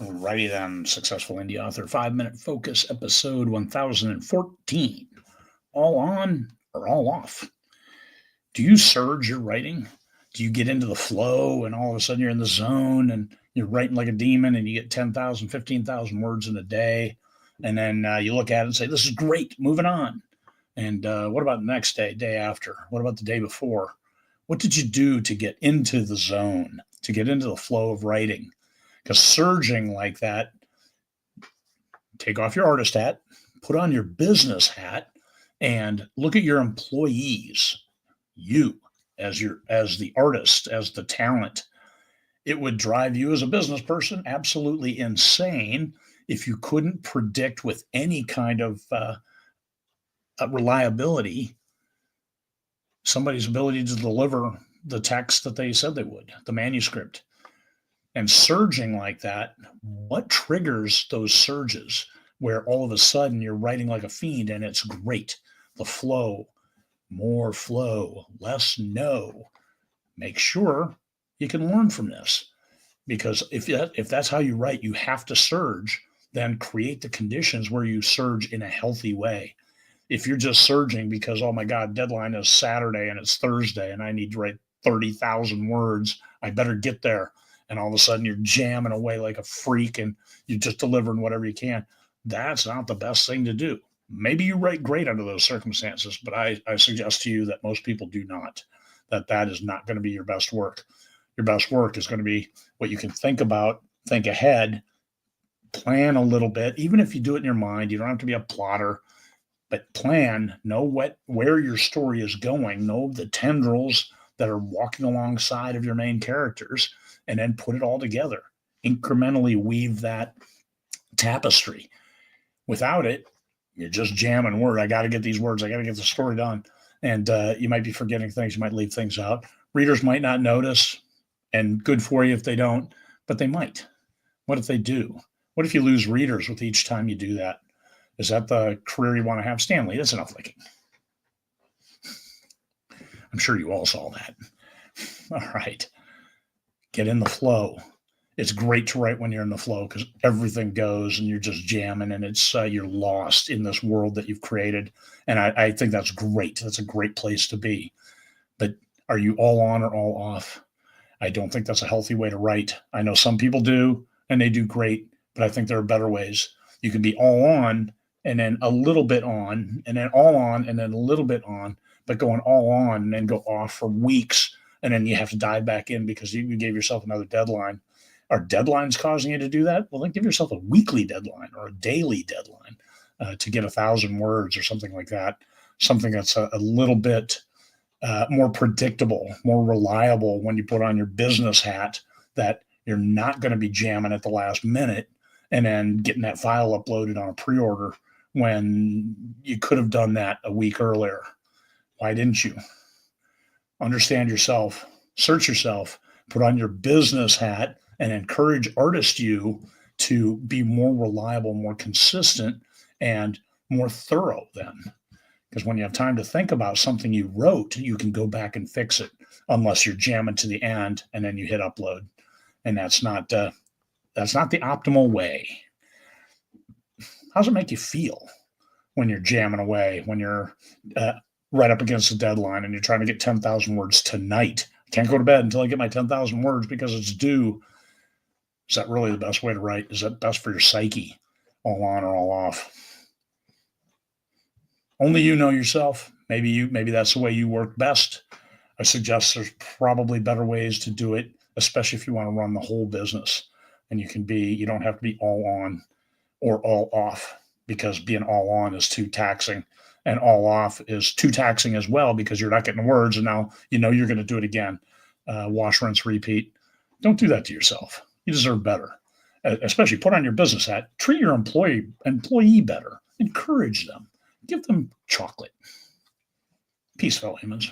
Alrighty then, Successful Indie Author 5 Minute Focus, episode 1014. All on or all off? Do you surge your writing? Do you get into the flow and all of a sudden you're in the zone and you're writing like a demon and you get 10,000, 15,000 words in a day? And then you look at it and say, this is great, moving on. And what about the next day, day after? What about the day before? What did you do to get into the zone, to get into the flow of writing? Because surging like that, take off your artist hat, put on your business hat, and look at your employees, you as the artist, as the talent. It would drive you as a business person absolutely insane if you couldn't predict with any kind of reliability somebody's ability to deliver the text that they said they would, the manuscript. And surging like that, what triggers those surges where all of a sudden you're writing like a fiend and it's great? The flow, more flow, less no. Make sure you can learn from this, because if that's how you write, you have to surge. Then create the conditions where you surge in a healthy way. If you're just surging because, oh my God, deadline is Saturday and it's Thursday and I need to write 30,000 words, I better get there. And all of a sudden you're jamming away like a freak and you're just delivering whatever you can. That's not the best thing to do. Maybe you write great under those circumstances, but I suggest to you that most people do not, that is not going to be your best work. Your best work is going to be what you can think about, think ahead, plan a little bit. Even if you do it in your mind, you don't have to be a plotter, but plan, know where your story is going, know the tendrils that are walking alongside of your main characters, and then put it all together. Incrementally weave that tapestry. Without it, you're just jamming word. I got to get these words. I got to get the story done. And you might be forgetting things. You might leave things out. Readers might not notice, and good for you if they don't, but they might. What if they do? What if you lose readers with each time you do that? Is that the career you want to have? Stanley, that's enough licking. I'm sure you all saw that. All right. Get in the flow. It's great to write when you're in the flow because everything goes and you're just jamming and it's you're lost in this world that you've created. And I think that's great. That's a great place to be. But are you all on or all off? I don't think that's a healthy way to write. I know some people do and they do great, but I think there are better ways. You can be all on and then a little bit on and then all on and then a little bit on, but going all on and then go off for weeks. And then you have to dive back in because you gave yourself another deadline. Are deadlines causing you to do that? Well, then give yourself a weekly deadline or a daily deadline to get 1,000 words or something like that. Something that's a little bit more predictable, more reliable when you put on your business hat, that you're not going to be jamming at the last minute and then getting that file uploaded on a pre-order when you could have done that a week earlier. Why didn't you? Understand yourself, search yourself, put on your business hat, and encourage artist you to be more reliable, more consistent, and more thorough then. Because when you have time to think about something you wrote, you can go back and fix it, unless you're jamming to the end and then you hit upload. And that's not the optimal way. How does it make you feel when you're jamming away, when you're right up against the deadline and you're trying to get 10,000 words tonight? I can't go to bed until I get my 10,000 words because it's due. Is that really the best way to write? Is that best for your psyche? All on or all off? Only you know yourself. Maybe that's the way you work best. I suggest there's probably better ways to do it, especially if you want to run the whole business. And you don't have to be all on or all off, because being all on is too taxing, and all off is too taxing as well because you're not getting the words, and now you're going to do it again. Wash, rinse, repeat. Don't do that to yourself. You deserve better. Especially put on your business hat. Treat your employee better. Encourage them. Give them chocolate. Peace, fellow humans.